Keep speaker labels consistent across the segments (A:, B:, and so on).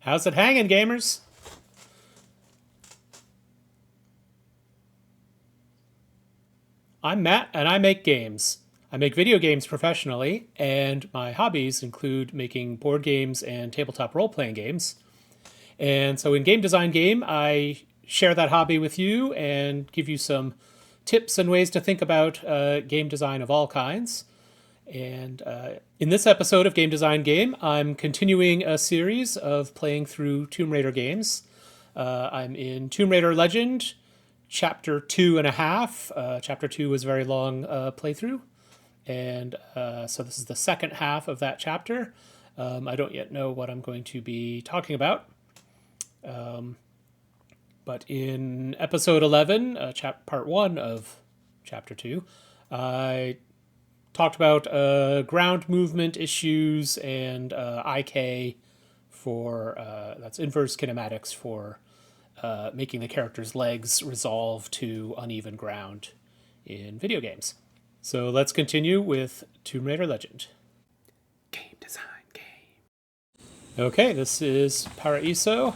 A: How's it hanging, gamers? I'm Matt, and I make games. I make video games professionally, and my hobbies include making board games and tabletop role-playing games. And so in Game Design Game, I share that hobby with you and give you some tips and ways to think about game design of all kinds. And in this episode of Game Design Game, I'm continuing a series of playing through Tomb Raider games. I'm in Tomb Raider Legend, Chapter 2.5. Chapter 2 was a very long playthrough. And so this is the second half of that chapter. I don't yet know what I'm going to be talking about. But in episode 11, part 1 of Chapter 2, I talked about ground movement issues and IK for, that's inverse kinematics for making the character's legs resolve to uneven ground in video games. So let's continue with Tomb Raider Legend. Game Design Game. Okay, this is Paraiso,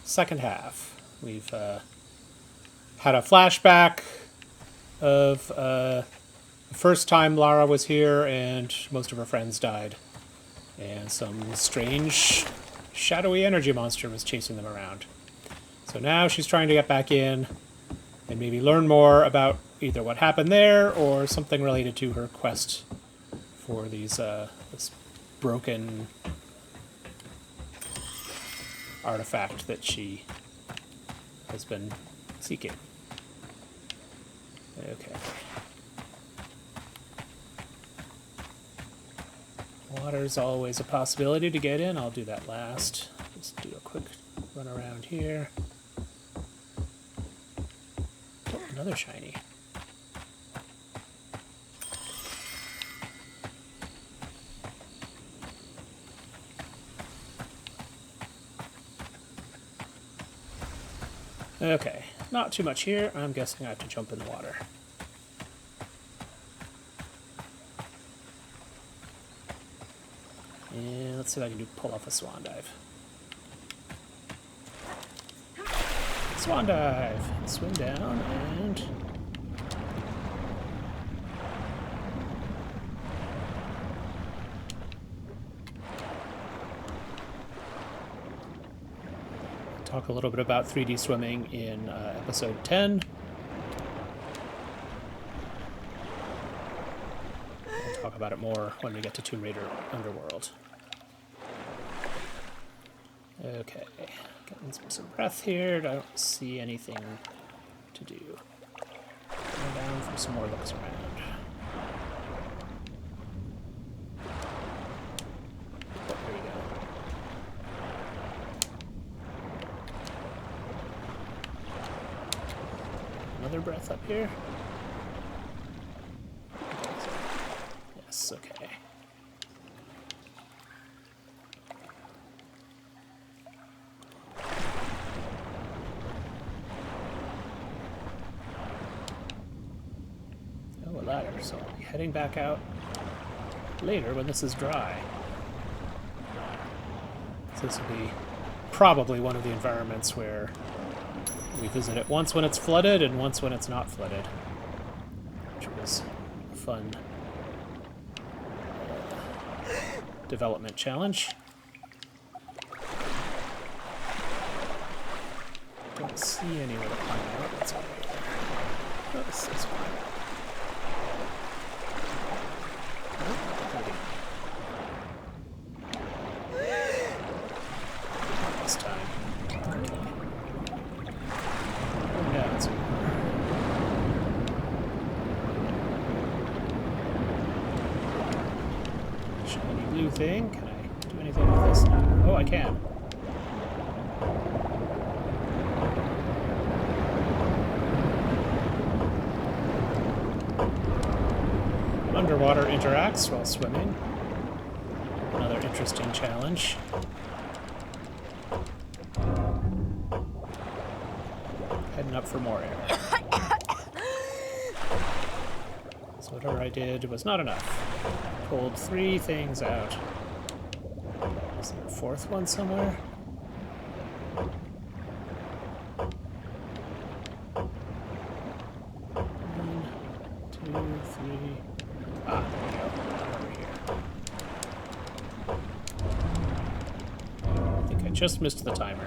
A: second half. We've had a flashback of the first time Lara was here and most of her friends died. And some strange, shadowy energy monster was chasing them around. So now she's trying to get back in and maybe learn more about either what happened there or something related to her quest for these this broken artifact that she has been seeking. Okay. Water's always a possibility to get in. I'll do that last. Just do a quick run around here. Oh, another shiny. Okay, not too much here. I'm guessing I have to jump in the water. And let's see if I can pull off a swan dive. Swan dive! Swim down and... talk a little bit about 3D swimming in episode 10. We'll talk about it more when we get to Tomb Raider Underworld. Okay, getting some breath here. I don't see anything to do. Go down for some more looks around. Oh, here we go. Another breath up here. Yes, okay. Oh, a ladder, so I'll be heading back out later when this is dry. So this will be probably one of the environments where we visit it once when it's flooded and once when it's not flooded, which was a fun development challenge. Don't see anywhere to climb out. That's all right there. Oh, this is fine. This time. Shiny blue thing. Can I do anything with this now? Oh, I can. Underwater interacts while swimming. Another interesting challenge. Heading up for more air. So whatever I did was not enough. Pulled 3 things out. Is there a 4th one somewhere? just missed the timer.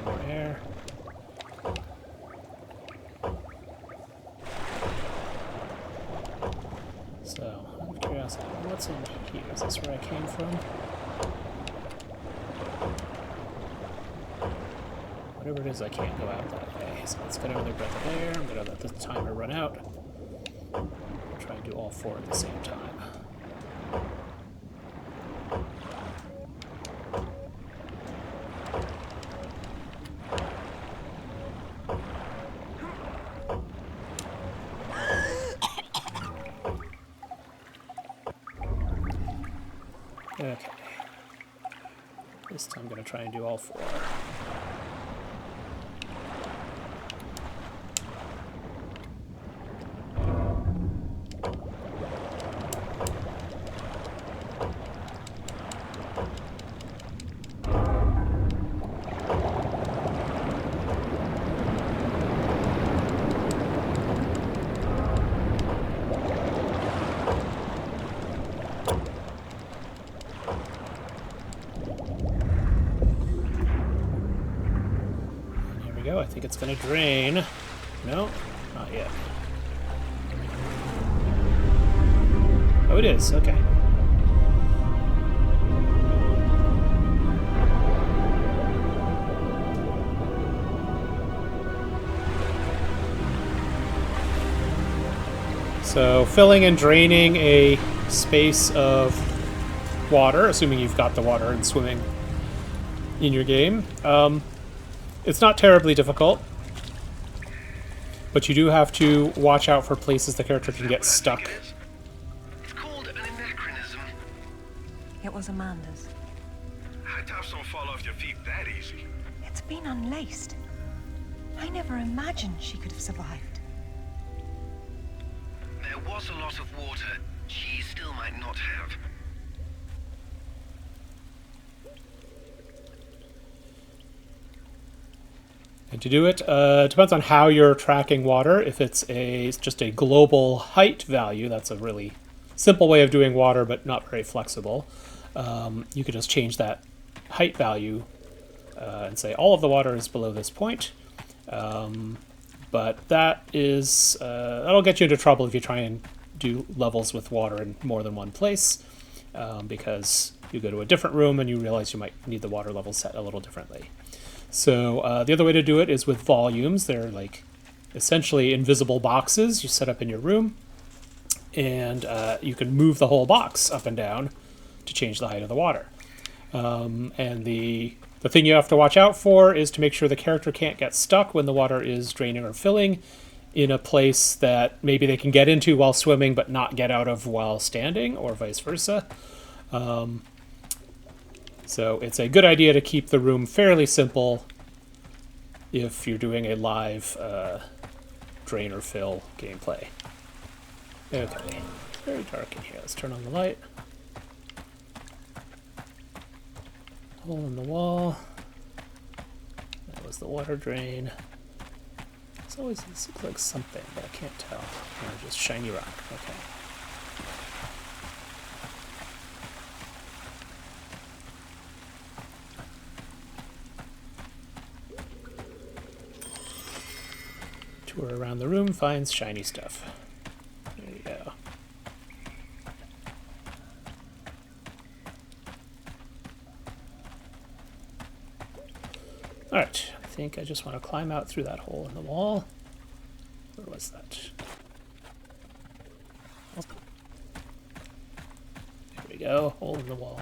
A: More air. So, out of curiosity, what's in here? Is this where I came from? Whatever it is, I can't go out that way. So let's get another breath of air. I'm going to let the timer run out. Try and do all 4 at the same time. Okay. This time I'm going to try and do all 4. I think it's going to drain. No, not yet. Oh, it is. Okay. So, filling and draining a space of water, assuming you've got the water and swimming in your game. It's not terribly difficult, but you do have to watch out for places the character can get stuck.
B: It's called an anachronism.
C: It was Amanda's.
D: High-tops don't fall off your feet that easy.
C: It's been unlaced. I never imagined she could have survived.
B: There was a lot of water. She still might not have.
A: And to do it, depends on how you're tracking water. If it's just a global height value, that's a really simple way of doing water, but not very flexible. You could just change that height value and say all of the water is below this point. But that'll get you into trouble if you try and do levels with water in more than one place, because you go to a different room and you realize you might need the water level set a little differently. So the other way to do it is with volumes. They're like essentially invisible boxes you set up in your room, and you can move the whole box up and down to change the height of the water. And the thing you have to watch out for is to make sure the character can't get stuck when the water is draining or filling in a place that maybe they can get into while swimming but not get out of while standing, or vice versa. So it's a good idea to keep the room fairly simple if you're doing a live drain or fill gameplay. Okay, it's very dark in here. Let's turn on the light. Hole in the wall. That was the water drain. This looks like something, but I can't tell. No, just shiny rock. Okay. Tour around the room, finds shiny stuff. There you go. Alright, I think I just want to climb out through that hole in the wall. Where was that? There we go, hole in the wall.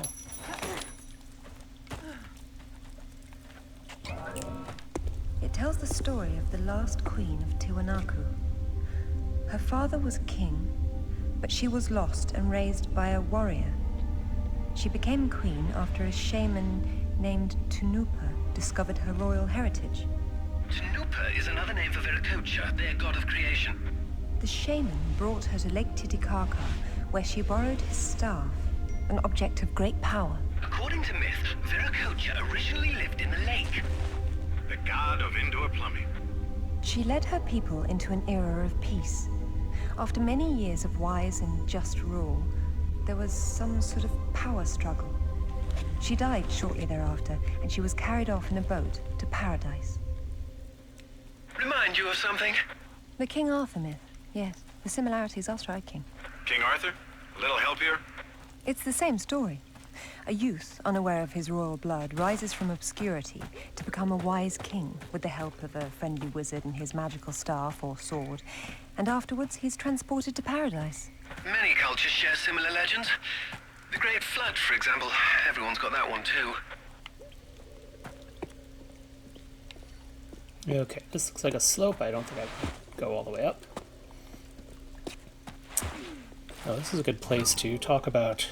C: It tells the story of the last queen of Tiwanaku. Her father was king, but she was lost and raised by a warrior. She became queen after a shaman named Tunupa discovered her royal heritage.
B: Tunupa is another name for Viracocha, their god of creation.
C: The shaman brought her to Lake Titicaca, where she borrowed his staff, an object of great power.
B: According to myth, Viracocha originally lived in the lake.
D: The god of indoor plumbing.
C: She led her people into an era of peace. After many years of wise and just rule, there was some sort of power struggle. She died shortly thereafter, and she was carried off in a boat to Paradise.
B: Remind you of something?
C: The King Arthur myth, yes. The similarities are striking.
D: King Arthur? A little help here?
C: It's the same story. A youth, unaware of his royal blood, rises from obscurity to become a wise king with the help of a friendly wizard and his magical staff or sword. And afterwards, he's transported to Paradise.
B: Many cultures share similar legends. The Great Flood, for example. Everyone's got that one too.
A: Okay, this looks like a slope. I don't think I can go all the way up. Oh, this is a good place to talk about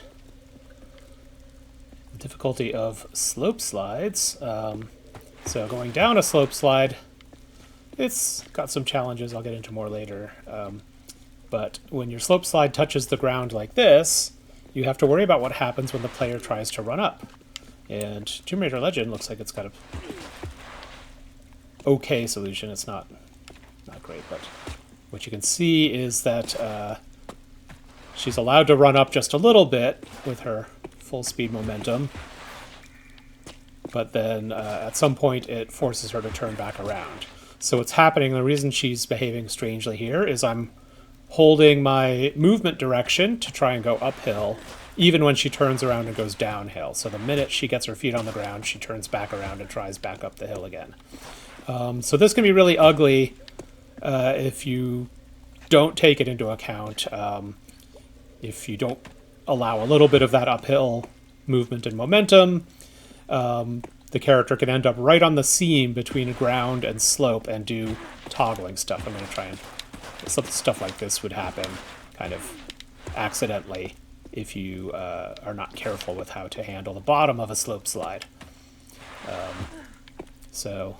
A: the difficulty of slope slides. So going down a slope slide, it's got some challenges I'll get into more later. But when your slope slide touches the ground like this, you have to worry about what happens when the player tries to run up. And Tomb Raider Legend looks like it's got a okay solution. It's not great, but what you can see is that she's allowed to run up just a little bit with her full speed momentum, but then at some point it forces her to turn back around. So what's happening, the reason she's behaving strangely here is I'm holding my movement direction to try and go uphill, even when she turns around and goes downhill. So the minute she gets her feet on the ground, she turns back around and tries back up the hill again. So this can be really ugly if you don't take it into account. If you don't allow a little bit of that uphill movement and momentum, the character can end up right on the seam between ground and slope and do toggling stuff. I'm going to try and... stuff like this would happen kind of accidentally if you are not careful with how to handle the bottom of a slope slide. So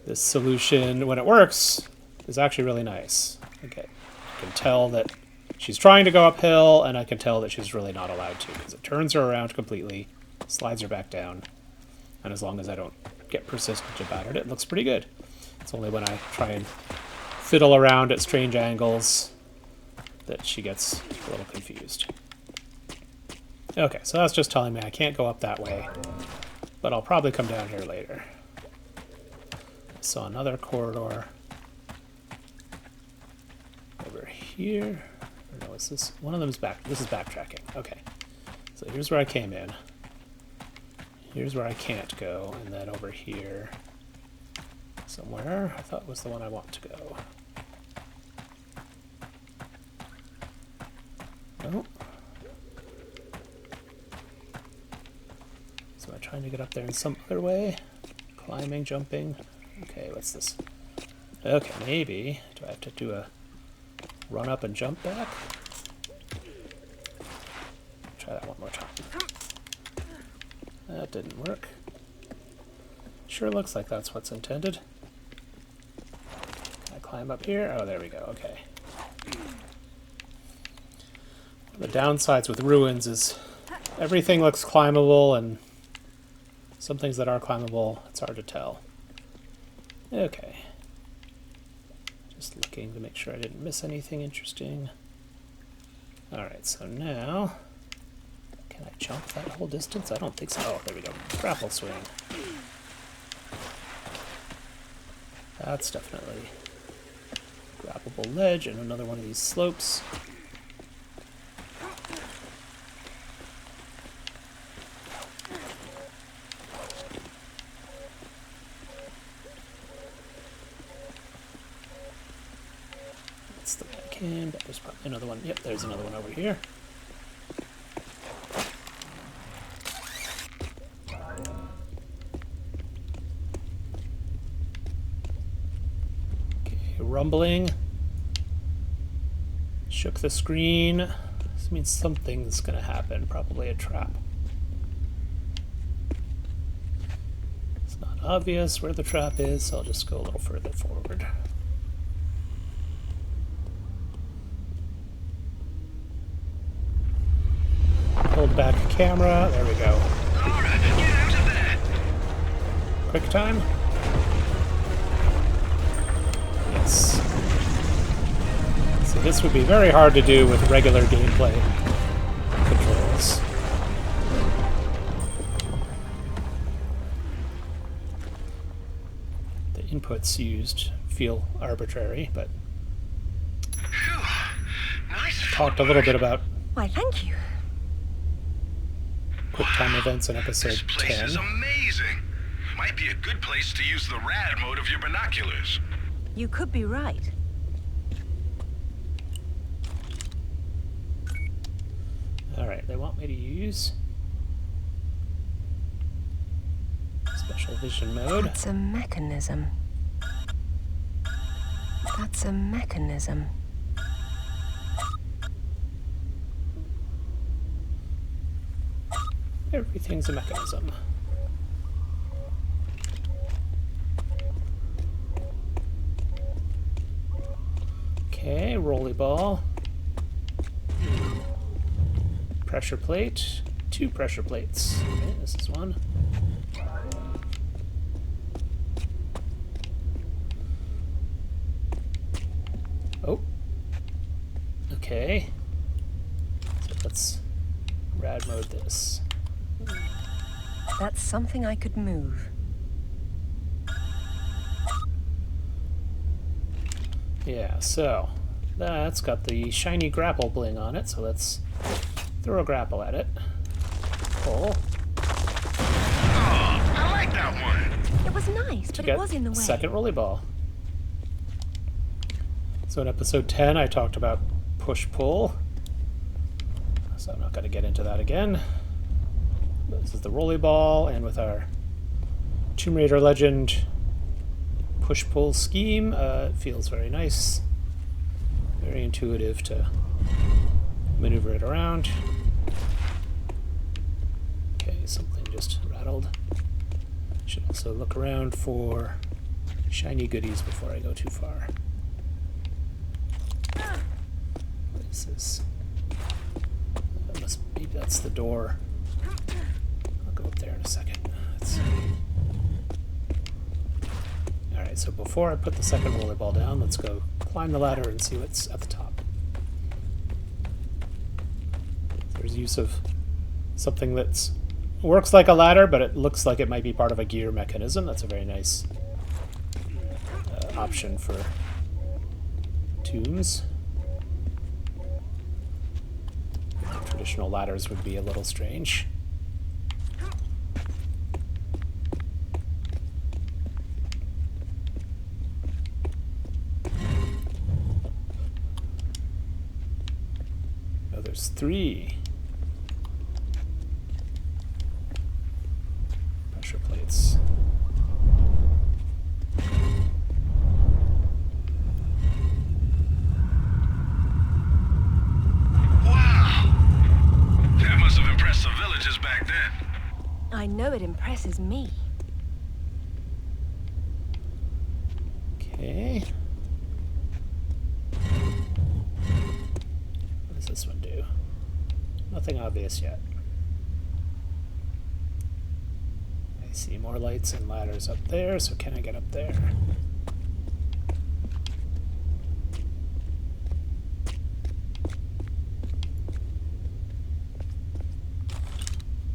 A: this solution, when it works, is actually really nice. Okay, I can tell that she's trying to go uphill, and I can tell that she's really not allowed to, because it turns her around completely, slides her back down, and as long as I don't get persistent about it, it looks pretty good. It's only when I try and fiddle around at strange angles that she gets a little confused. Okay, so that's just telling me I can't go up that way, but I'll probably come down here later. I saw another corridor over here. Or no, is this one of them's back? This is backtracking. Okay, so here's where I came in. Here's where I can't go, and then over here somewhere I thought was the one I want to go. Oh. So am I trying to get up there in some other way? Climbing, jumping. Okay, what's this? Okay, maybe. Do I have to do a run up and jump back? Try that one more time. That didn't work. Sure looks like that's what's intended. Can I climb up here? Oh, there we go. Okay. The downsides with ruins is everything looks climbable, and some things that are climbable, it's hard to tell. Okay. Just looking to make sure I didn't miss anything interesting. Alright, so now... Can I jump that whole distance? I don't think so. Oh, there we go. Grapple swing. That's definitely a grabbable ledge and another one of these slopes. That's the back end. There's probably another one. Yep, there's another one over here. Rumbling. Shook the screen. This means something's gonna happen, probably a trap. It's not obvious where the trap is, so I'll just go a little further forward. Hold back camera, there we go.
B: Alright, get out of there!
A: Quick time. Yes. So this would be very hard to do with regular gameplay. inputs used feel arbitrary, but
B: Phew. Nice
A: talked a little bit about
C: Why, thank you.
A: QuickTime events in episode
D: This place
A: 10.
D: is amazing. Might be a good place to use the rad mode of your binoculars.
C: You could be right.
A: Alright, they want me to use special vision mode.
C: That's a mechanism. That's a mechanism.
A: Everything's a mechanism. Okay, rolly ball. Pressure plate. 2 pressure plates. Okay, this is one. Oh. Okay. So let's rad mode this.
C: That's something I could move.
A: Yeah, so that's got the shiny grapple bling on it, so let's throw a grapple at it. Pull.
D: Oh, I like that one.
C: It was nice, but it was in the way.
A: Second rolly ball. So in episode 10, I talked about push-pull. So I'm not going to get into that again. This is the rolly ball, and with our Tomb Raider Legend push-pull scheme, it feels very nice. Very intuitive to maneuver it around. Okay, something just rattled. Should also look around for shiny goodies before I go too far. What is this? That must be, that's the door. I'll go up there in a second. Let's see. Alright, so before I put the second roller ball down, let's go climb the ladder and see what's at the top. There's use of something that's works like a ladder, but it looks like it might be part of a gear mechanism. That's a very nice option for tombs. Traditional ladders would be a little strange. Oh, there's 3 pressure plates.
D: Back then.
C: I know it impresses me.
A: Okay. What does this one do? Nothing obvious yet. I see more lights and ladders up there, so can I get up there?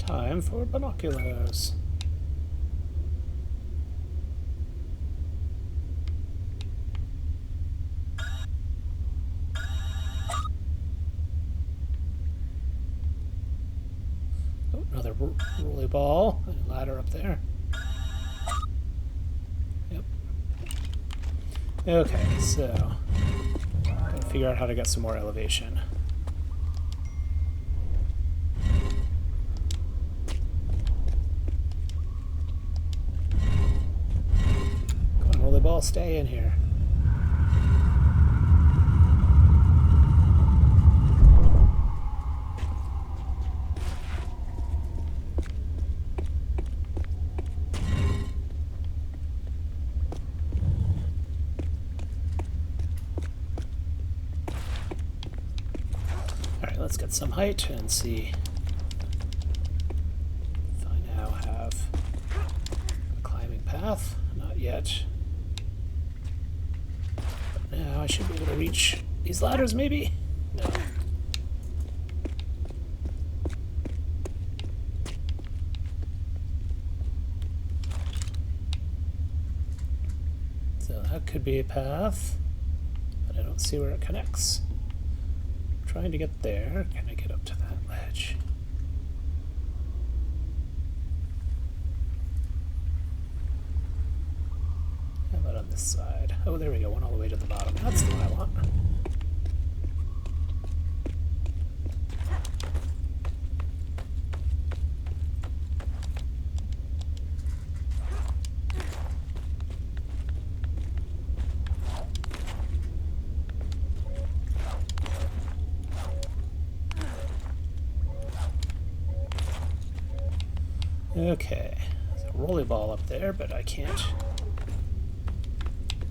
A: Time for binoculars. Oh, another rolly ball and a ladder up there. Yep. Okay, so gotta figure out how to get some more elevation. Ball, stay in here. All right, let's get some height and see if I now have a climbing path. Not yet. Now I should be able to reach these ladders, maybe? No. So that could be a path, but I don't see where it connects. I'm trying to get there. Can I get up to that ledge? How about on this side? Oh, there we go, one all the way to the bottom. That's the one I want. Okay, there's a rolly ball up there, but I can't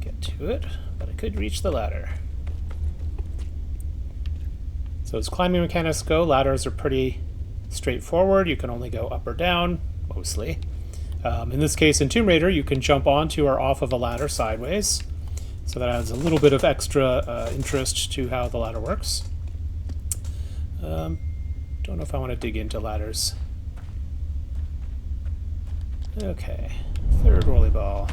A: get to it, but I could reach the ladder. So as climbing mechanics go, ladders are pretty straightforward. You can only go up or down, mostly. In this case, in Tomb Raider, you can jump onto or off of a ladder sideways. So that adds a little bit of extra interest to how the ladder works. Don't know if I want to dig into ladders. Okay, third rolly ball.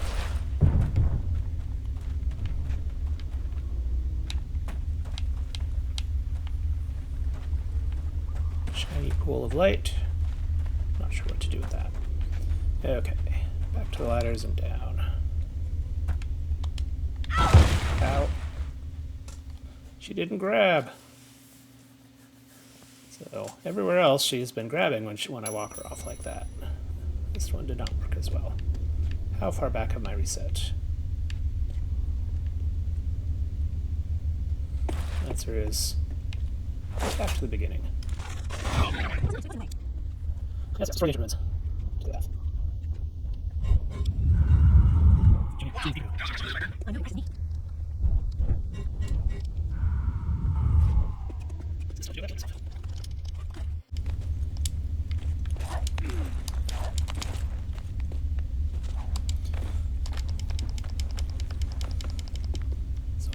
A: Shiny pool of light. Not sure what to do with that. Okay, back to the ladders and down. Ow. She didn't grab. So everywhere else she's been grabbing when I walk her off like that. This one did not work as well. How far back am I reset? Answer is back to the beginning. Yes, story instruments. To death.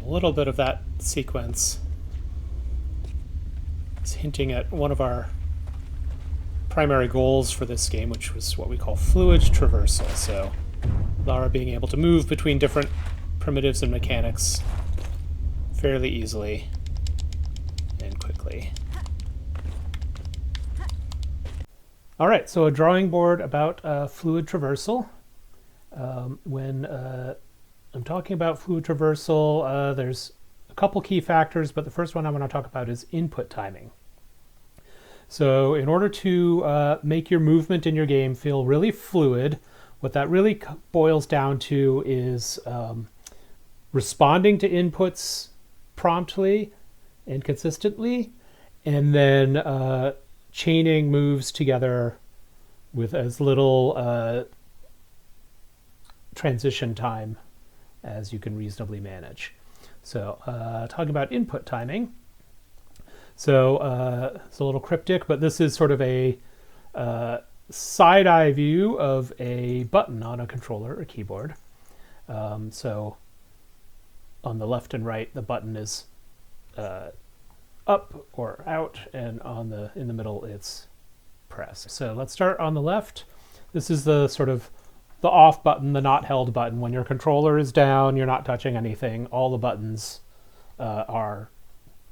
A: A little bit of that sequence is hinting at one of our primary goals for this game, which was what we call fluid traversal. So Lara being able to move between different primitives and mechanics fairly easily and quickly. All right, so a drawing board about fluid traversal. When I'm talking about fluid traversal, there's a couple key factors, but the first one I'm going to talk about is input timing. So in order to make your movement in your game feel really fluid, what that really boils down to is responding to inputs promptly and consistently, and then chaining moves together with as little transition time as you can reasonably manage. So talking about input timing. So it's a little cryptic, but this is sort of a side-eye view of a button on a controller or keyboard. So on the left and right, the button is up or out, and in the middle, it's press. So let's start on the left. This is the sort of the off button, the not held button. When your controller is down, you're not touching anything. All the buttons are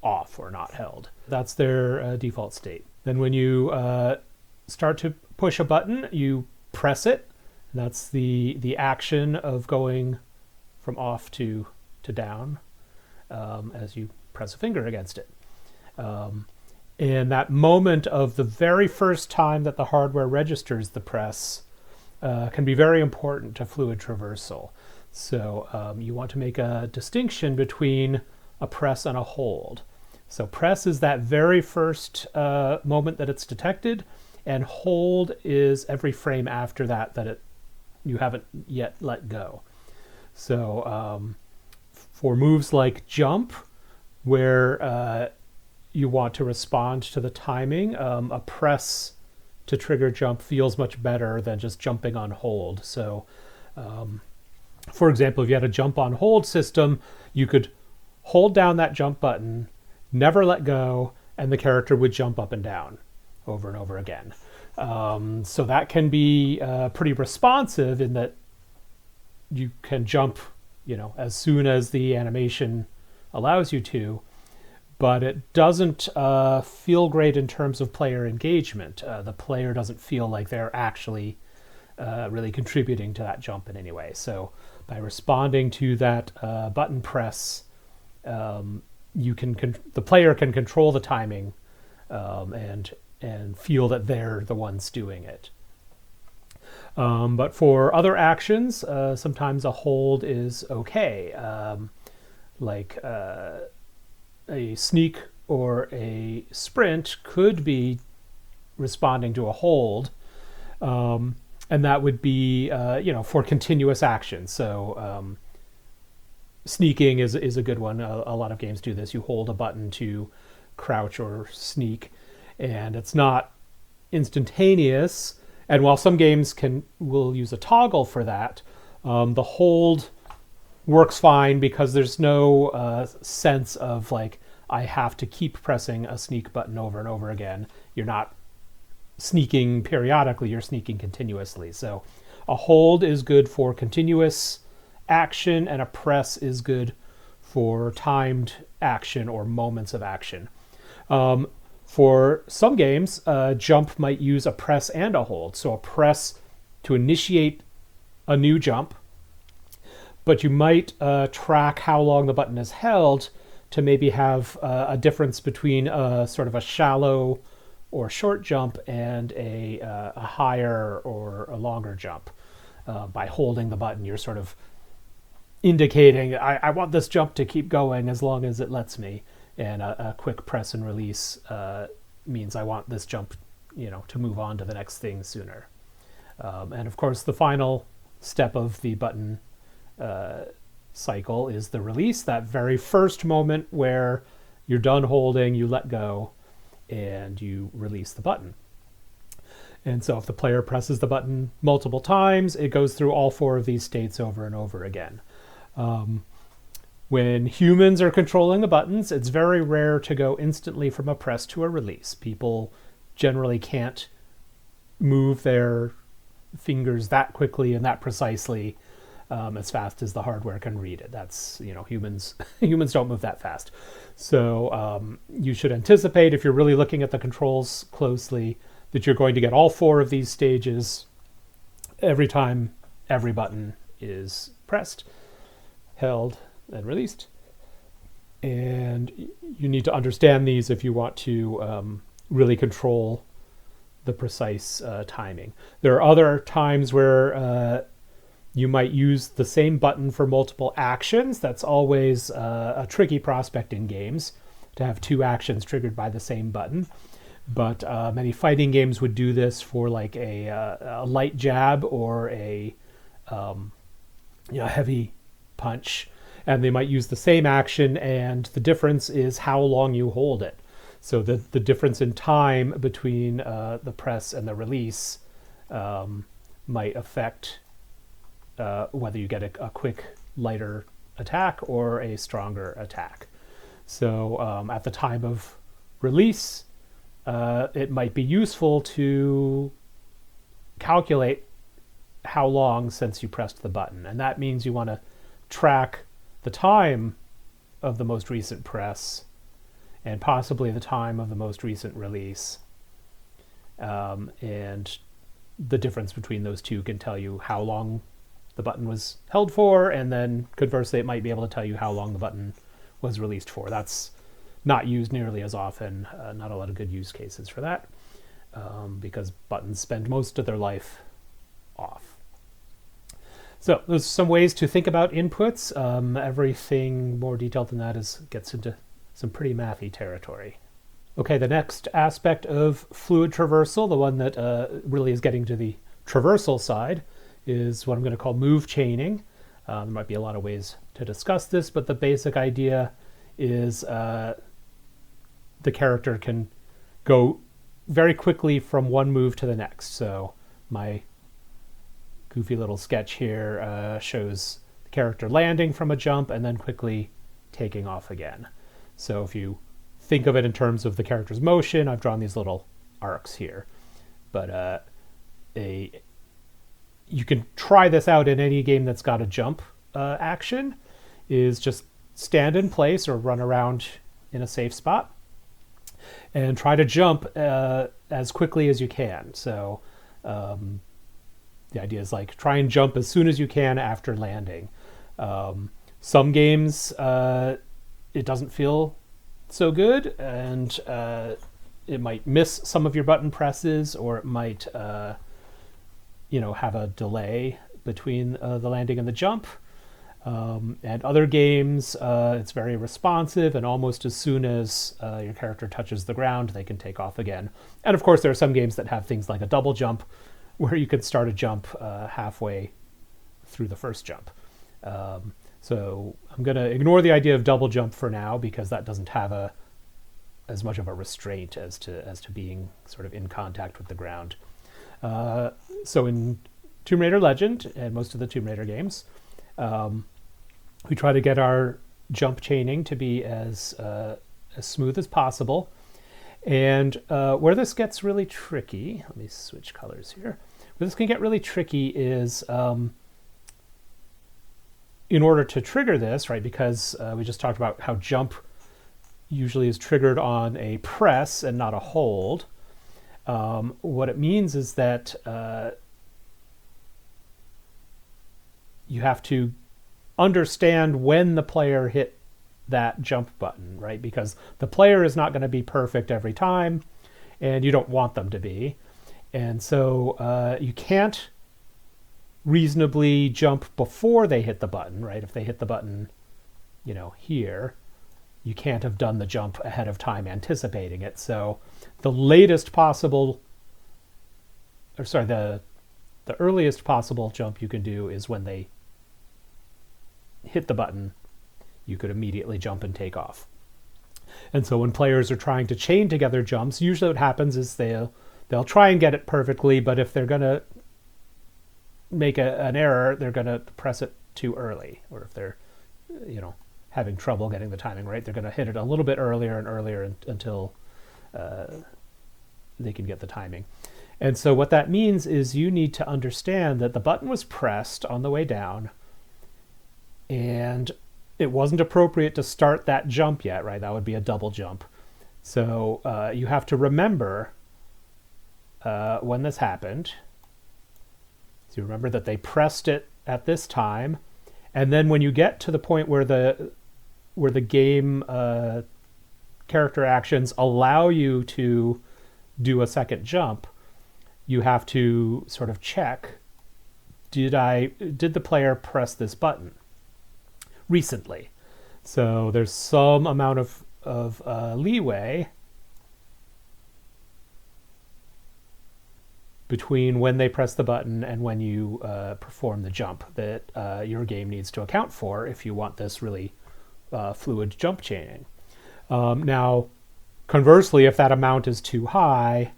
A: off or not held. That's their default state. Then when you start to push a button, you press it. That's the action of going from off to down as you press a finger against it. And that moment of the very first time that the hardware registers the press can be very important to fluid traversal. So you want to make a distinction between a press and a hold. So press is that very first moment that it's detected, and hold is every frame after that you haven't yet let go. So for moves like jump, where you want to respond to the timing, a press to trigger jump feels much better than just jumping on hold. So for example, if you had a jump on hold system, you could hold down that jump button, never let go, and the character would jump up and down over and over again. So that can be pretty responsive in that you can jump as soon as the animation allows you to, but it doesn't feel great in terms of player engagement. The player doesn't feel like they're actually really contributing to that jump in any way. So by responding to that button press, the player can control the timing and feel that they're the ones doing it. But for other actions, sometimes a hold is okay. Like a sneak or a sprint could be responding to a hold, and that would be for continuous action. So sneaking is a good one. A lot of games do this. You hold a button to crouch or sneak, and it's not instantaneous. And while some games will use a toggle for that, the hold works fine because there's no sense of like, I have to keep pressing a sneak button over and over again. You're not sneaking periodically, you're sneaking continuously. So a hold is good for continuous action, and a press is good for timed action or moments of action. For some games, jump might use a press and a hold. So a press to initiate a new jump, but you might track how long the button is held to maybe have a difference between sort of a shallow or short jump and a higher or a longer jump. By holding the button, you're sort of indicating, I want this jump to keep going as long as it lets me. And a quick press and release means I want this jump, to move on to the next thing sooner. And of course, the final step of the button cycle is the release, that very first moment where you're done holding, you let go, and you release the button. And so if the player presses the button multiple times, it goes through all 4 of these states over and over again. When humans are controlling the buttons, it's very rare to go instantly from a press to a release. People generally can't move their fingers that quickly and that precisely as fast as the hardware can read it. That's, humans don't move that fast. So you should anticipate, if you're really looking at the controls closely, that you're going to get all 4 of these stages every time every button is pressed, held, and released. And you need to understand these if you want to really control the precise timing. There are other times where you might use the same button for multiple actions. That's always a tricky prospect in games, to have 2 actions triggered by the same button. But many fighting games would do this for like a light jab or a heavy punch. And they might use the same action, and the difference is how long you hold it. So the difference in time between the press and the release might affect whether you get a quick, lighter attack or a stronger attack. So at the time of release, it might be useful to calculate how long since you pressed the button. And that means you want to track the time of the most recent press and possibly the time of the most recent release. And the difference between those two can tell you how long the button was held for, and then conversely, it might be able to tell you how long the button was released for. That's not used nearly as often, not a lot of good use cases for that, because buttons spend most of their life off. So there's some ways to think about inputs. Everything more detailed than that gets into some pretty mathy territory. Okay, the next aspect of fluid traversal, the one that really is getting to the traversal side, is what I'm going to call move chaining. There might be a lot of ways to discuss this, but the basic idea is the character can go very quickly from one move to the next. So my goofy little sketch here shows the character landing from a jump and then quickly taking off again. So if you think of it in terms of the character's motion, I've drawn these little arcs here. But you can try this out in any game that's got a jump action is just stand in place or run around in a safe spot and try to jump as quickly as you can. So the idea is like try and jump as soon as you can after landing. Some games it doesn't feel so good, and it might miss some of your button presses, or it might have a delay between the landing and the jump. And other games, it's very responsive, and almost as soon as your character touches the ground, they can take off again. And of course, there are some games that have things like a double jump, where you can start a jump halfway through the first jump. So I'm going to ignore the idea of double jump for now, because that doesn't have as much of a restraint as to being sort of in contact with the ground. So in Tomb Raider Legend and most of the Tomb Raider games, we try to get our jump chaining to be as smooth as possible. And where this gets really tricky, let me switch colors here. Where this can get really tricky is in order to trigger this, right, because we just talked about how jump usually is triggered on a press and not a hold. What it means is that you have to understand when the player hit that jump button, right? Because the player is not going to be perfect every time, and you don't want them to be. And so you can't reasonably jump before they hit the button, right? If they hit the button, here, you can't have done the jump ahead of time anticipating it. So the earliest possible jump you can do is when they hit the button, you could immediately jump and take off. And so when players are trying to chain together jumps, usually what happens is they'll try and get it perfectly, but if they're going to make an error, they're going to press it too early. Or if they're, having trouble getting the timing right, they're going to hit it a little bit earlier and earlier until they can get the timing. And so what that means is you need to understand that the button was pressed on the way down, and it wasn't appropriate to start that jump yet, right? That would be a double jump. So you have to remember when this happened. So you remember that they pressed it at this time, and then when you get to the point where the game character actions allow you to do a second jump, you have to sort of check, did the player press this button recently? So there's some amount of leeway between when they press the button and when you perform the jump that your game needs to account for if you want this really fluid jump chaining. Now, conversely, if that amount is too high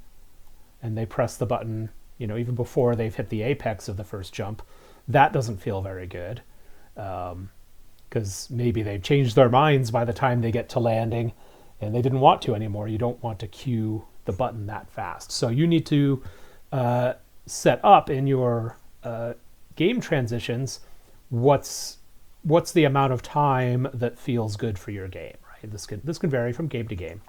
A: and they press the button, even before they've hit the apex of the first jump, that doesn't feel very good, because maybe they've changed their minds by the time they get to landing and they didn't want to anymore. You don't want to cue the button that fast. So you need to set up in your game transitions what's the amount of time that feels good for your game, right? This can vary from game to game,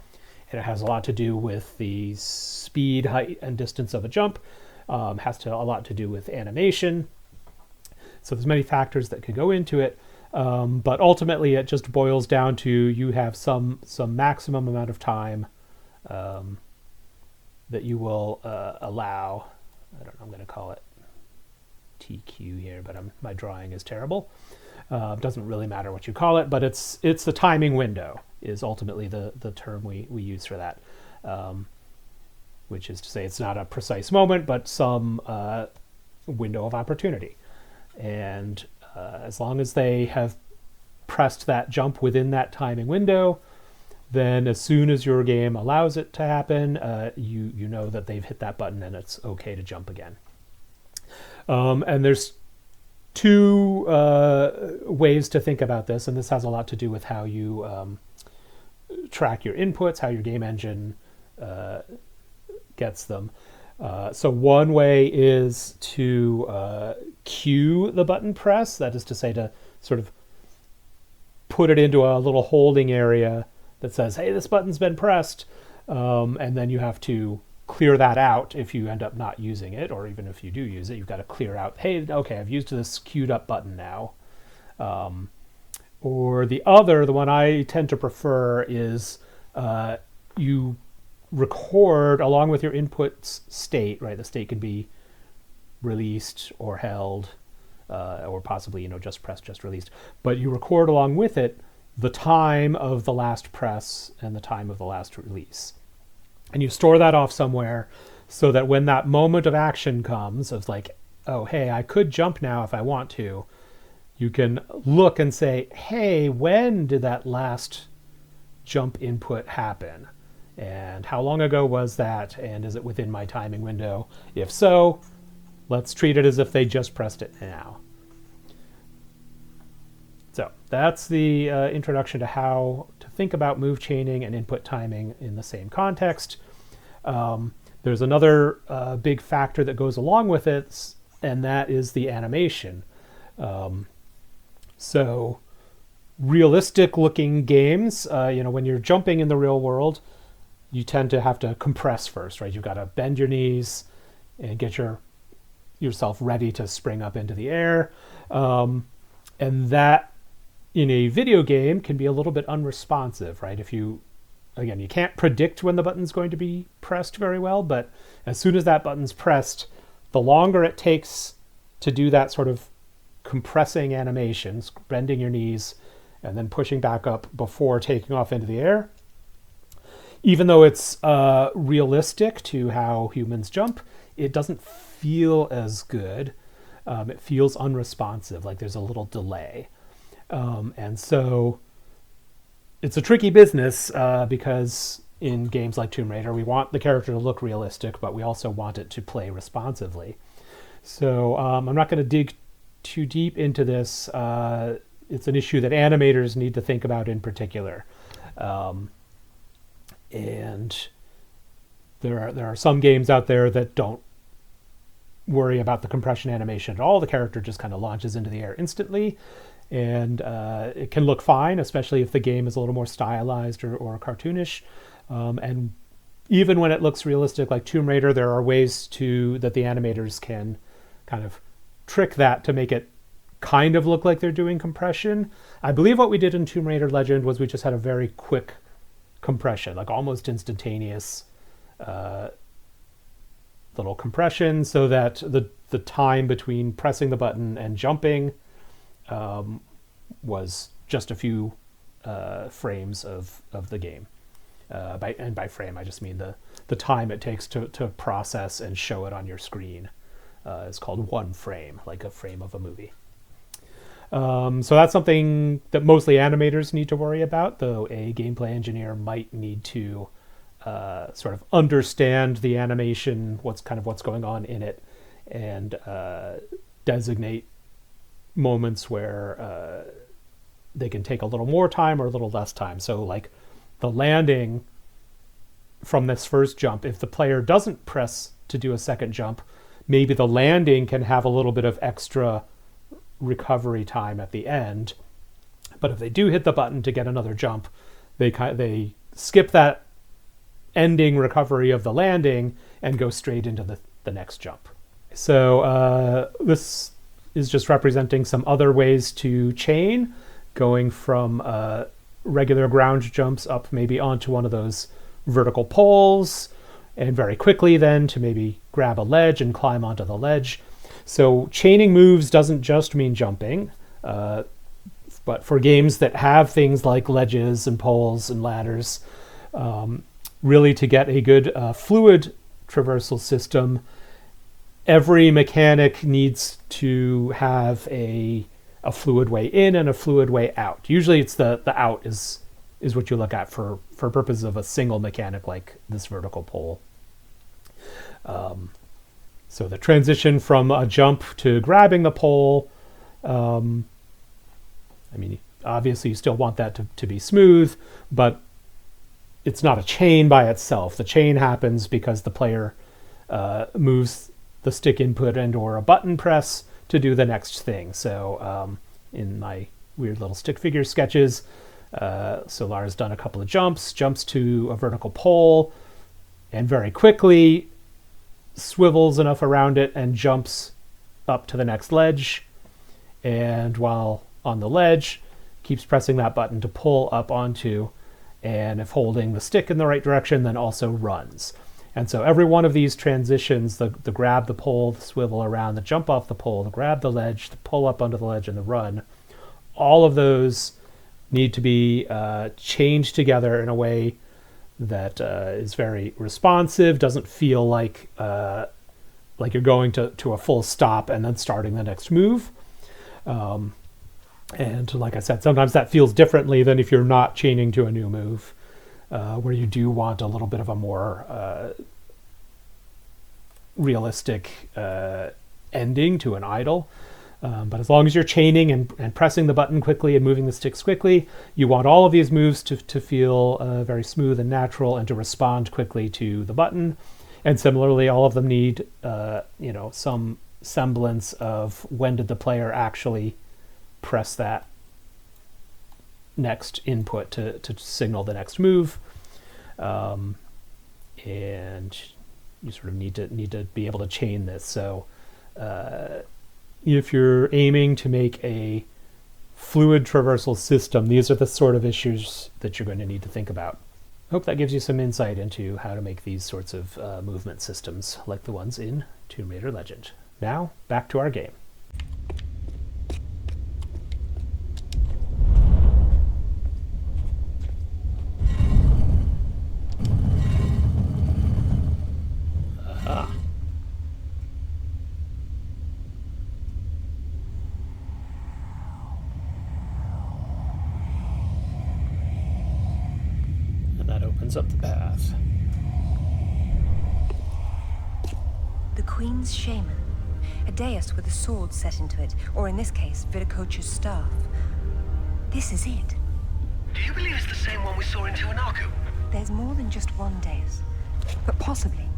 A: and it has a lot to do with the speed, height, and distance of a jump. Has a lot to do with animation. So there's many factors that could go into it, but ultimately it just boils down to you have some maximum amount of time that you will allow. I don't know, I'm going to call it TQ here, but my drawing is terrible. Doesn't really matter what you call it, but it's the timing window is ultimately the term we use for that, which is to say it's not a precise moment, but some window of opportunity. And as long as they have pressed that jump within that timing window, then as soon as your game allows it to happen, you know that they've hit that button and it's okay to jump again. And there's two ways to think about this, and this has a lot to do with how you track your inputs, how your game engine gets them. So one way is to cue the button press, that is to say to sort of put it into a little holding area that says, hey, this button's been pressed. And then you have to clear that out if you end up not using it, or even if you do use it, you've got to clear out, hey, okay, I've used this queued up button now. Or the one I tend to prefer is you record along with your input's state, right? The state can be released or held, or possibly, just pressed, just released. But you record along with it the time of the last press and the time of the last release. And you store that off somewhere so that when that moment of action comes, of like, oh, hey, I could jump now if I want to, you can look and say, hey, when did that last jump input happen? And how long ago was that? And is it within my timing window? If so, let's treat it as if they just pressed it now. So that's the introduction to how to think about move chaining and input timing in the same context. There's another big factor that goes along with it, and that is the animation. So realistic looking games, when you're jumping in the real world, you tend to have to compress first, right? You've got to bend your knees and get yourself ready to spring up into the air. And that in a video game can be a little bit unresponsive, right? You can't predict when the button's going to be pressed very well, but as soon as that button's pressed, the longer it takes to do that sort of compressing animations, bending your knees and then pushing back up before taking off into the air, even though it's realistic to how humans jump, it doesn't feel as good. It feels unresponsive, like there's a little delay. And so it's a tricky business because in games like Tomb Raider, we want the character to look realistic, but we also want it to play responsively. So I'm not going to dig too deep into this. It's an issue that animators need to think about in particular. And there are some games out there that don't worry about the compression animation at all. The character just kind of launches into the air instantly. And it can look fine, especially if the game is a little more stylized or cartoonish. And even when it looks realistic, like Tomb Raider, there are ways that the animators can kind of trick that to make it kind of look like they're doing compression. I believe what we did in Tomb Raider Legend was we just had a very quick compression, like almost instantaneous little compression, so that the time between pressing the button and jumping was just a few frames of the game. By frame, I just mean the time it takes to process and show it on your screen is called one frame, like a frame of a movie. So that's something that mostly animators need to worry about, though a gameplay engineer might need to sort of understand the animation, what's going on in it, and designate moments where they can take a little more time or a little less time. So like the landing from this first jump, if the player doesn't press to do a second jump, maybe the landing can have a little bit of extra recovery time at the end. But if they do hit the button to get another jump, they skip that ending recovery of the landing and go straight into the next jump. So this is just representing some other ways to chain, going from regular ground jumps up maybe onto one of those vertical poles, and very quickly then to maybe grab a ledge and climb onto the ledge. So chaining moves doesn't just mean jumping, but for games that have things like ledges and poles and ladders, really to get a good fluid traversal system, every mechanic needs to have a fluid way in and a fluid way out. Usually it's the out is what you look at for purposes of a single mechanic like this vertical pole. So the transition from a jump to grabbing the pole, obviously you still want that to be smooth, but it's not a chain by itself. The chain happens because the player moves the stick input and or a button press to do the next thing. So in my weird little stick figure sketches. So Lara's done a couple of jumps to a vertical pole, and very quickly swivels enough around it and jumps up to the next ledge. And while on the ledge, keeps pressing that button to pull up onto, and if holding the stick in the right direction, then also runs. And so every one of these transitions, the grab the pole, the swivel around, the jump off the pole, the grab the ledge, the pull up onto the ledge, and the run, all of those need to be changed together in a way that is very responsive, doesn't feel like you're going to a full stop and then starting the next move. And like I said, sometimes that feels differently than if you're not chaining to a new move, where you do want a little bit of a more realistic ending to an idle. But as long as you're chaining and pressing the button quickly and moving the sticks quickly, you want all of these moves to feel very smooth and natural and to respond quickly to the button. And similarly, all of them need some semblance of when did the player actually press that next input to signal the next move. And you sort of need to be able to chain this. So if you're aiming to make a fluid traversal system, these are the sort of issues that you're going to need to think about. I hope that gives you some insight into how to make these sorts of movement systems like the ones in Tomb Raider Legend. Now, back to our game. Aha. And that opens up the path.
C: The Queen's shaman. A dais with a sword set into it, or in this case, Viracocha's staff. This is it.
B: Do you believe it's the same one we saw in Tiwanaku?
C: There's more than just one dais, but possibly.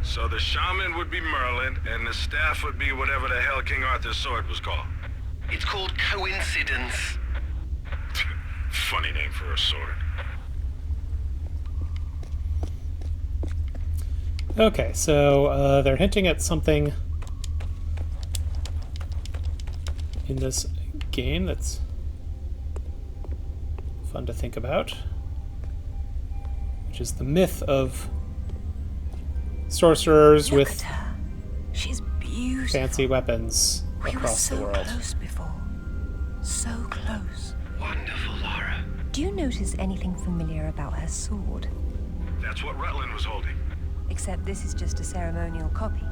D: So the shaman would be Merlin, and the staff would be whatever the hell King Arthur's sword was called.
B: It's called coincidence.
D: Funny name for a sword.
A: Okay, so they're hinting at something in this game that's fun to think about, which is the myth of sorcerers
C: Look
A: with
C: at her. She's beautiful.
A: fancy weapons
C: We were
A: across
C: so
A: the world.
C: close before. So close.
B: Wonderful, Lara.
C: Do you notice anything familiar about her sword?
D: That's what Rutland was holding.
C: Except this is just a ceremonial copy.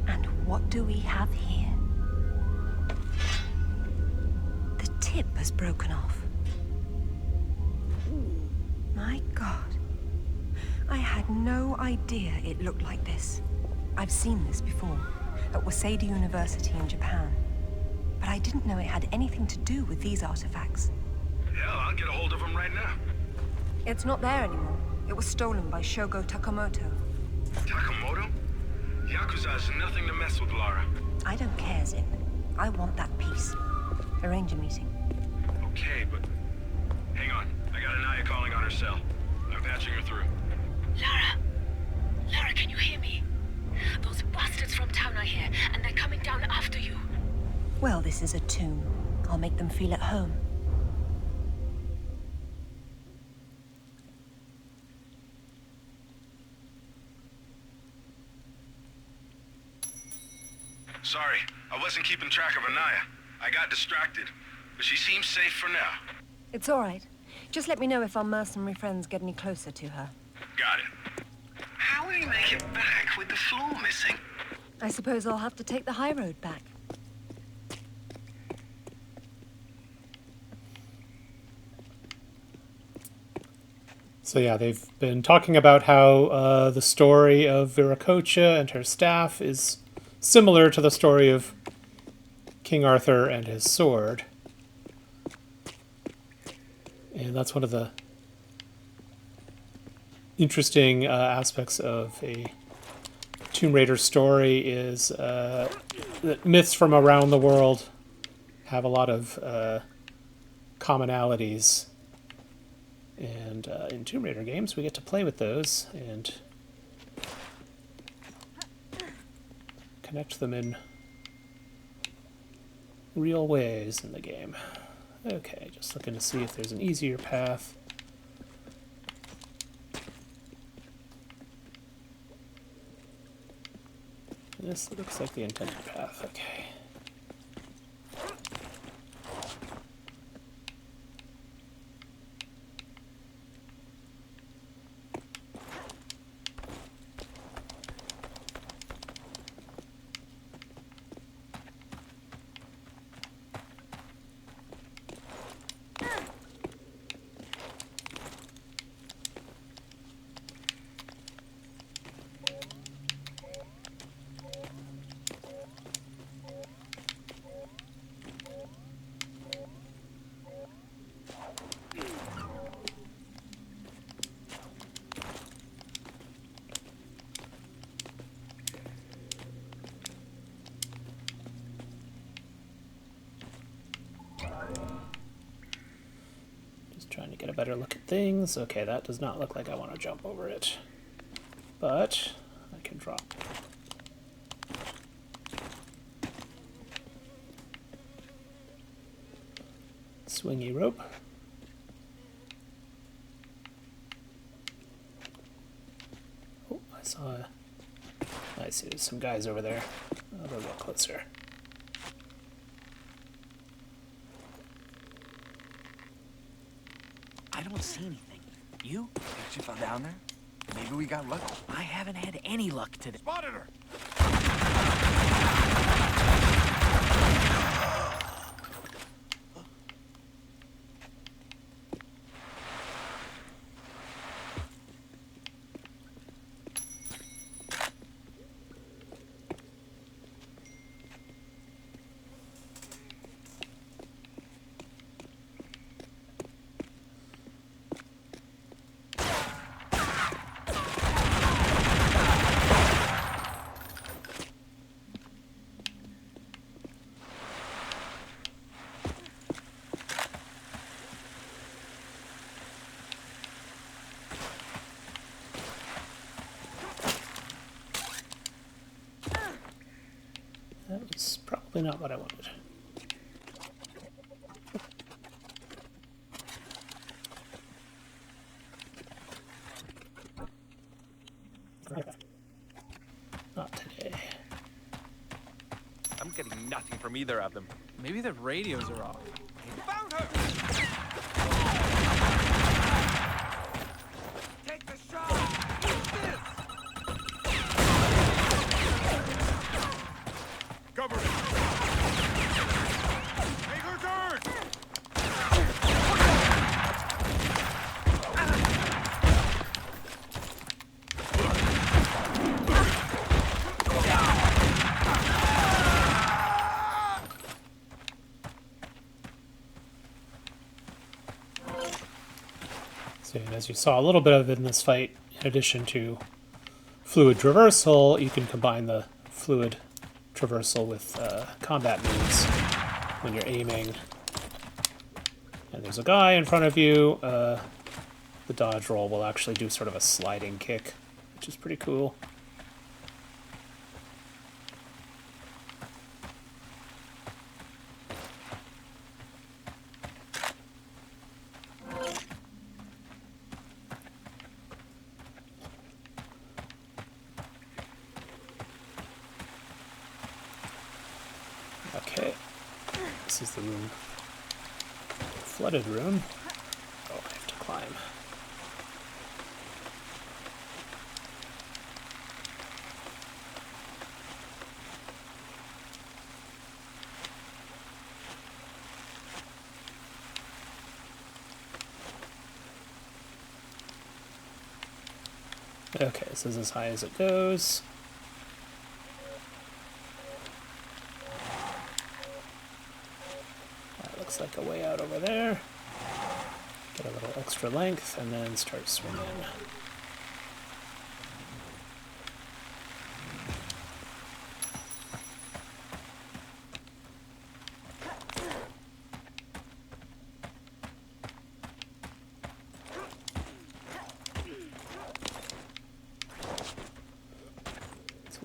C: And what do we have here? The tip has broken off. My God. I had no idea it looked like this. I've seen this before, at Waseda University in Japan. But I didn't know it had anything to do with these artifacts.
D: Hell, I'll get a hold of him right now.
C: It's not there anymore. It was stolen by Shogo Takamoto.
D: Takamoto? Yakuza is nothing to mess with, Lara.
C: I don't care, Zip. I want that piece. Arrange a meeting.
D: Okay, but... Hang on. I got Anaya calling on her cell. I'm patching her through.
E: Lara, can you hear me? Those bastards from town are here, and they're coming down after you.
C: Well, this is a tomb. I'll make them feel at home.
D: Sorry, I wasn't keeping track of Anaya. I got distracted, but she seems safe for now.
C: It's all right. Just let me know if our mercenary friends get any closer to her.
D: Got it.
B: How will you make it back with the floor missing?
C: I suppose I'll have to take the high road back.
A: So yeah, they've been talking about how the story of Viracocha and her staff is similar to the story of King Arthur and his sword. And that's one of the interesting aspects of a Tomb Raider story is that myths from around the world have a lot of commonalities. And in Tomb Raider games, we get to play with those and connect them in real ways in the game. Okay, just looking to see if there's an easier path. This looks like the intended path, okay. Trying to get a better look at things. Okay, that does not look like I want to jump over it. But I can drop. Swingy rope. Oh, I see there's some guys over there. I'll go a little closer.
F: I don't see anything. You? Did you fall down there? Maybe we got lucky. I haven't had any luck today.
D: Spotted her!
A: That was probably not what I wanted. Not today.
G: I'm getting nothing from either of them.
H: Maybe the radios are off.
G: Found her!
F: Take the shot! This!
D: Cover it! Make her turn!
A: So as you saw a little bit of in this fight, in addition to fluid traversal, you can combine the fluid traversal with combat moves when you're aiming. And there's a guy in front of you. The dodge roll will actually do sort of a sliding kick, which is pretty cool. Okay, this is the room. Flooded room. Oh, I have to climb. Okay, this is as high as it goes. Looks like a way out over there. Get a little extra length and then start swinging.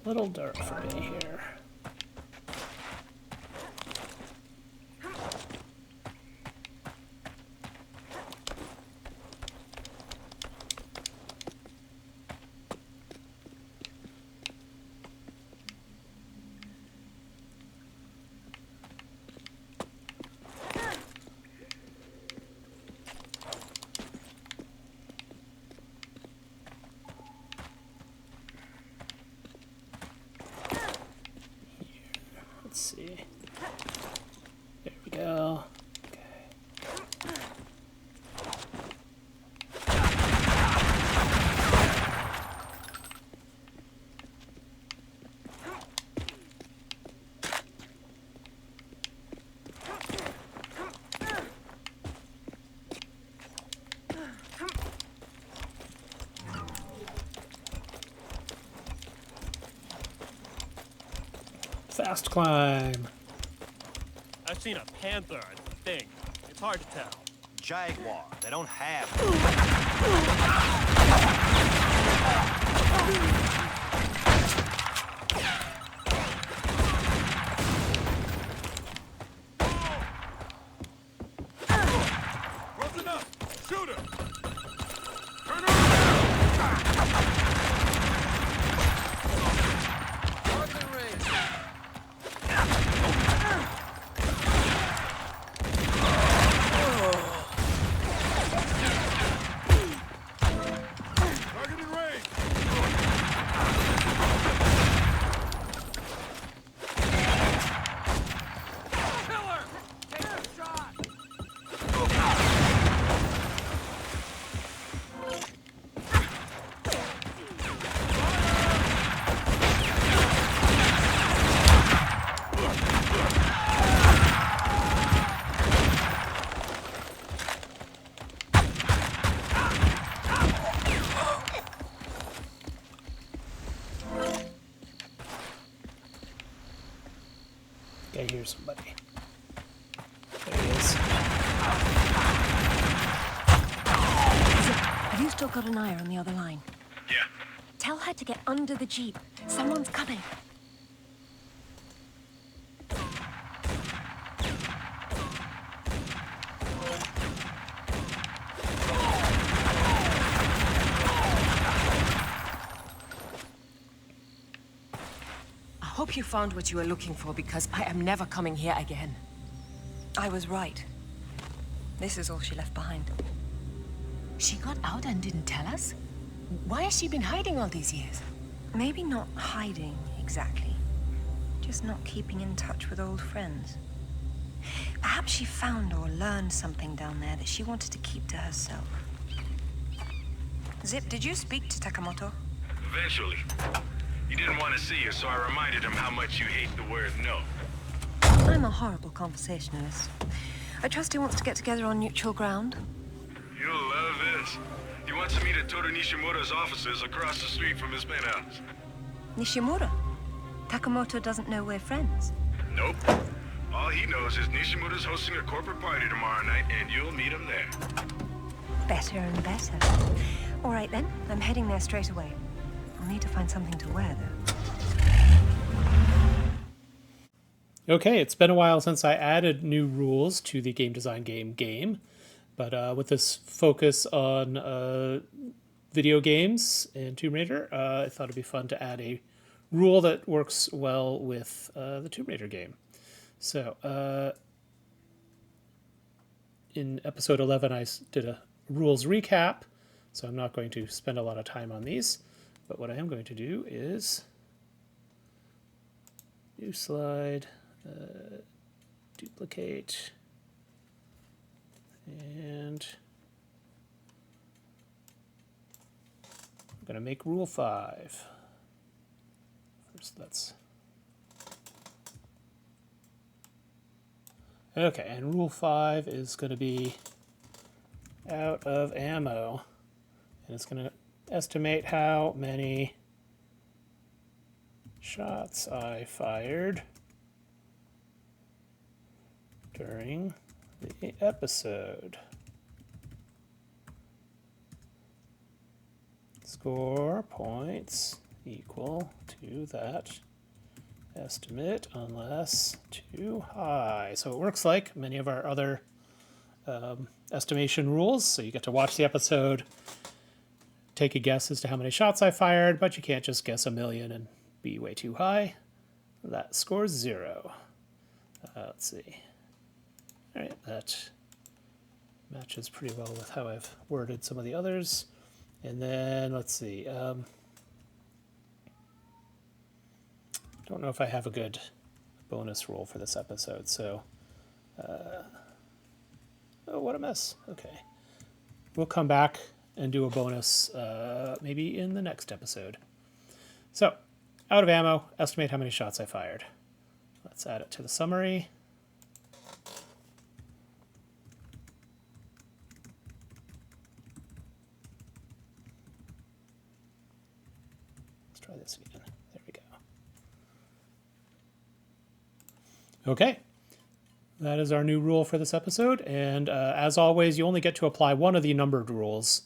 A: little dark for me here. Let's see. There we go. Okay. Fast climb.
G: I've seen a panther, I think. It's hard to tell.
I: Jaguar. They don't have.
D: Close enough! Shoot her! Turn Target in range!
G: Killer! Take a shot!
A: I hear somebody. There he is.
C: Have you still got an eye on the other line?
D: Yeah.
C: Tell her to get under the jeep. Someone's coming.
J: I hope you found what you were looking for, because I am never coming here again.
C: I was right. This is all she left behind.
J: She got out and didn't tell us? Why has she been hiding all these years?
C: Maybe not hiding, exactly. Just not keeping in touch with old friends. Perhaps she found or learned something down there that she wanted to keep to herself. Zip, did you speak to Takamoto?
D: Eventually. He didn't want to see you, so I reminded him how much you hate the word no.
C: I'm a horrible conversationalist. I trust he wants to get together on neutral ground.
D: You'll love this. He wants to meet at Toru Nishimura's offices across the street from his penthouse.
C: Nishimura? Takamoto doesn't know we're friends.
D: Nope. All he knows is Nishimura's hosting a corporate party tomorrow night, and you'll meet him there.
C: Better and better. All right then, I'm heading there straight away. I'll need to find something to wear, though.
A: Okay, it's been a while since I added new rules to the game design game, but with this focus on video games and Tomb Raider, I thought it'd be fun to add a rule that works well with the Tomb Raider game. So, in episode 11, I did a rules recap, so I'm not going to spend a lot of time on these, but what I am going to do is new slide, duplicate, and I'm going to make rule 5. First, let's... Okay, and rule 5 is going to be out of ammo, and it's going to estimate how many shots I fired during the episode. Score points equal to that estimate unless too high. So it works like many of our other estimation rules. So you get to watch the episode, take a guess as to how many shots I fired, but you can't just guess 1,000,000 and be way too high. That scores 0. Let's see. All right, that matches pretty well with how I've worded some of the others. And then let's see. Don't know if I have a good bonus rule for this episode, so oh, what a mess. Okay, we'll come back and do a bonus maybe in the next episode. So, out of ammo, estimate how many shots I fired. Let's add it to the summary. Let's try this again. There we go. Okay, that is our new rule for this episode, and as always, you only get to apply one of the numbered rules.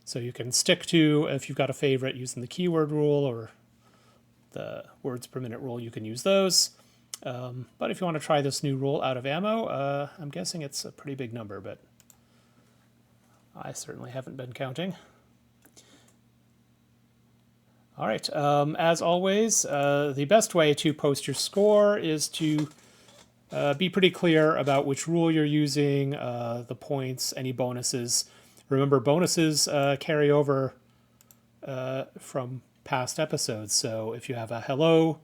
A: So you can stick to, if you've got a favorite, using the keyword rule or the words per minute rule, you can use those. But if you want to try this new rule out of ammo, I'm guessing it's a pretty big number, but I certainly haven't been counting. All right, as always, the best way to post your score is to be pretty clear about which rule you're using, the points, any bonuses. Remember, bonuses carry over from past episodes. So if you have a hello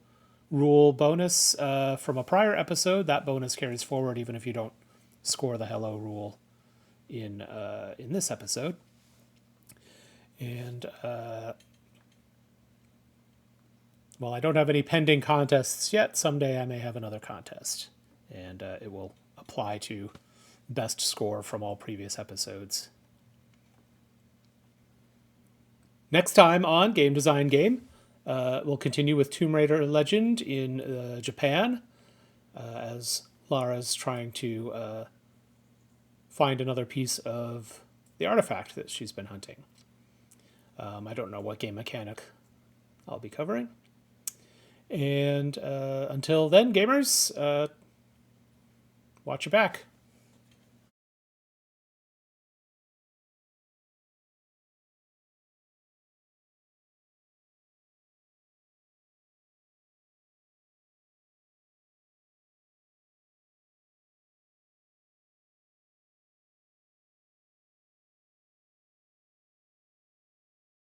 A: rule bonus from a prior episode, that bonus carries forward even if you don't score the hello rule in this episode. And well, I don't have any pending contests yet. Someday I may have another contest, and it will apply to best score from all previous episodes. Next time on Game Design Game, we'll continue with Tomb Raider Legend in Japan, as Lara's trying to find another piece of the artifact that she's been hunting. I don't know what game mechanic I'll be covering. And until then, gamers, watch your back.